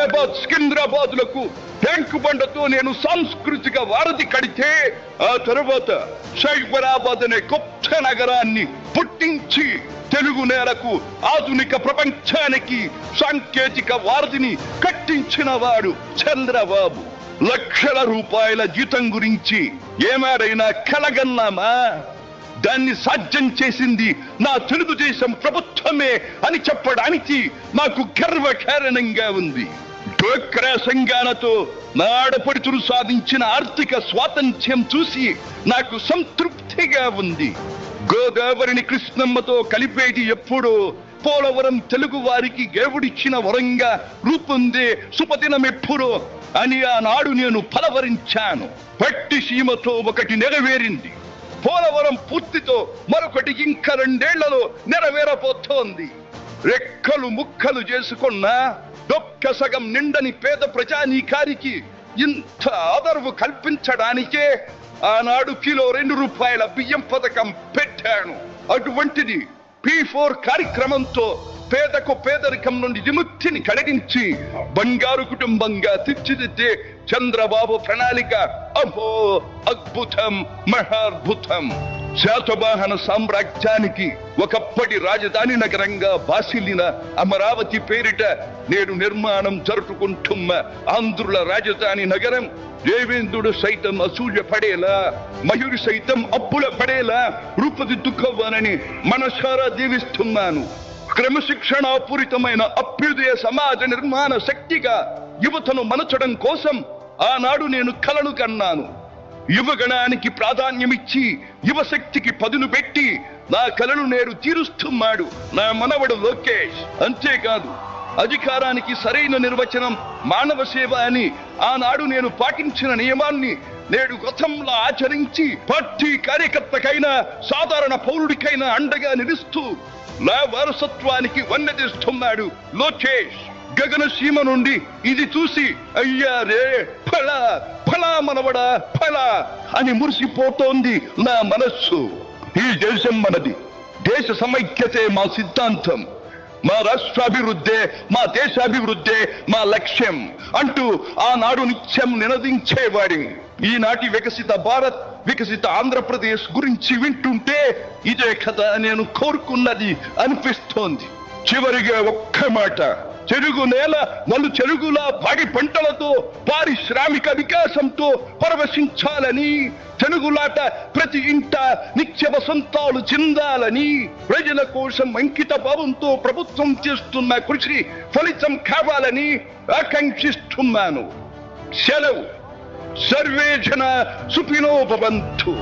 హైదరాబాద్ సికింద్రాబాద్ లకు ట్యాంకు బండతో నేను సాంస్కృతిక వారధి కడితే, ఆ తర్వాత సైబరాబాద్ అనే కొత్త నగరాన్ని పుట్టించి తెలుగు నేలకు ఆధునిక ప్రపంచానికి సాంకేతిక వారధిని కట్టించిన వాడు చంద్రబాబు. లక్షల రూపాయల జీతం గురించి ఏమారైనా కలగన్నామా? దాన్ని సాధ్యం చేసింది నా తెలుగుదేశం ప్రభుత్వమే అని చెప్పడానికి నాకు గర్వకారణంగా ఉంది. డ్వాక్రా సంఘాలతో నా ఆడపడుచులు సాధించిన ఆర్థిక స్వాతంత్ర్యం చూసి నాకు సంతృప్తిగా ఉంది. గోదావరిని కృష్ణమ్మతో కలిపేది ఎప్పుడో పోలవరం తెలుగు వారికి దేవుడిచ్చిన వరంగా రూపొందే శుభదినం ఎప్పుడో అని ఆనాడు నేను పలవరించాను. పట్టిసీమతో ఒకటి నెరవేరింది. పోలవరం పూర్తితో మరొకటి ఇంకా 2 ఏళ్లలో నెరవేరబోతోంది. రెక్కలు ముక్కలు చేసుకున్న డొక్క సగం నిండని పేద ప్రజానీకారికి ఇంత ఆదరవు కల్పించడానికే ఆనాడు కిలో 2 రూపాయల బియ్యం పథకం పెట్టాను. అటువంటిది P4 కార్యక్రమంతో పేదకు పేదరికం నుండి విముక్తిని కలిగించి బంగారు కుటుంబంగా తీర్చిదిద్దే చంద్రబాబు ప్రణాళిక అహో అద్భుతం, మహాద్భుతం. శాతవాహన సామ్రాజ్యానికి ఒకప్పటి రాజధాని నగరంగా బాసిల్లిన అమరావతి పేరిట నేడు నిర్మాణం జరుపుకుంటున్న ఆంధ్రుల రాజధాని నగరం దేవేంద్రుడు సైతం అసూయ పడేలా, మయూరి సైతం అప్పుల పడేలా రూపుదిద్దుకోవాలని మనసారా దీవిస్తున్నాను. క్రమశిక్షణాపూరితమైన అభ్యుదయ సమాజ నిర్మాణ శక్తిగా యువతను మలచడం కోసం ఆనాడు నేను కలలు కన్నాను. యువగణానికి ప్రాధాన్యమిచ్చి యువశక్తికి పదును పెట్టి నా కలను నేడు తీరుస్తున్నాడు నా మనవడు లోకేష్. అంతేకాదు, అధికారానికి సరైన నిర్వచనం మానవ సేవ అని ఆనాడు నేను పాటించిన నియమాన్ని నేడు గతంలో ఆచరించి పార్టీ కార్యకర్తకైనా సాధారణ పౌరుడికైనా అండగా నిలుస్తూ నా వారసత్వానికి వన్నెదిస్తున్నాడు లోకేష్. గగన సీమ నుండి ఇది చూసి అయ్యా రే ఫలా ఫలా మనవడా ఫలా అని మురిసిపోతోంది నా మనస్సు. ఈ దేశం మనది, దేశ సమైక్యతే మా సిద్ధాంతం, మా రాష్ట్రాభివృద్ధే మా దేశాభివృద్ధే మా లక్ష్యం అంటూ ఆనాడు నిత్యం నినదించేవాడి. ఈనాటి వికసిత భారత్, వికసిత ఆంధ్రప్రదేశ్ గురించి వింటుంటే ఇదే కదా నేను కోరుకున్నది అనిపిస్తోంది. చివరిగా ఒక్క మాట, తెలుగు నేల నలు చెరుగులా పాడి పంటలతో పారిశ్రామిక వికాసంతో పరవశించాలని, తెలుగులాట ప్రతి ఇంట నిత్య వసంతాలు చెందాలని, ప్రజల కోసం అంకిత భావంతో ప్రభుత్వం చేస్తున్న కృషి ఫలితం కావాలని ఆకాంక్షిస్తున్నాను. సెలవు. సర్వే జన సుఖినో భవంతు.